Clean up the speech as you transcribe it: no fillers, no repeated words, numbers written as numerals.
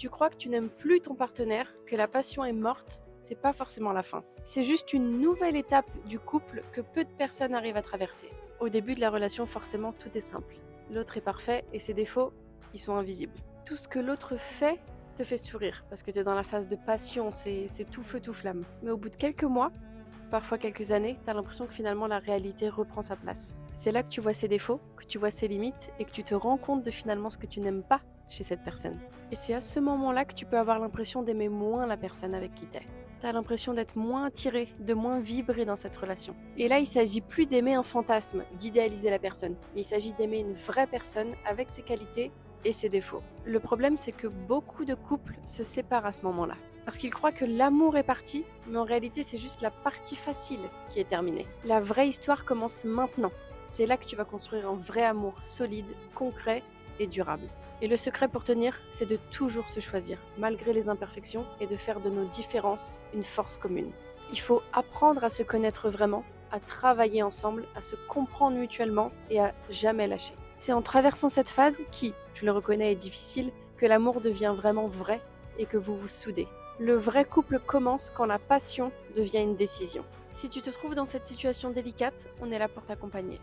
tu crois que tu n'aimes plus ton partenaire, que la passion est morte, c'est pas forcément la fin. C'est juste une nouvelle étape du couple que peu de personnes arrivent à traverser. Au début de la relation, forcément, tout est simple. L'autre est parfait et ses défauts, ils sont invisibles. Tout ce que l'autre fait te fait sourire parce que tu es dans la phase de passion, c'est tout feu, tout flamme. Mais au bout de quelques mois, parfois quelques années, tu as l'impression que finalement la réalité reprend sa place. C'est là que tu vois ses défauts, que tu vois ses limites et que tu te rends compte de finalement ce que tu n'aimes pas chez cette personne. Et c'est à ce moment-là que tu peux avoir l'impression d'aimer moins la personne avec qui t'es. T'as l'impression d'être moins attiré, de moins vibrer dans cette relation. Et là, il s'agit plus d'aimer un fantasme, d'idéaliser la personne, mais il s'agit d'aimer une vraie personne avec ses qualités et ses défauts. Le problème, c'est que beaucoup de couples se séparent à ce moment-là. Parce qu'ils croient que l'amour est parti, mais en réalité, c'est juste la partie facile qui est terminée. La vraie histoire commence maintenant. C'est là que tu vas construire un vrai amour solide, concret et durable. Et le secret pour tenir, c'est de toujours se choisir, malgré les imperfections, et de faire de nos différences une force commune. Il faut apprendre à se connaître vraiment, à travailler ensemble, à se comprendre mutuellement et à jamais lâcher. C'est en traversant cette phase qui, je le reconnais, est difficile, que l'amour devient vraiment vrai et que vous vous soudez. Le vrai couple commence quand la passion devient une décision. Si tu te trouves dans cette situation délicate, on est là pour t'accompagner.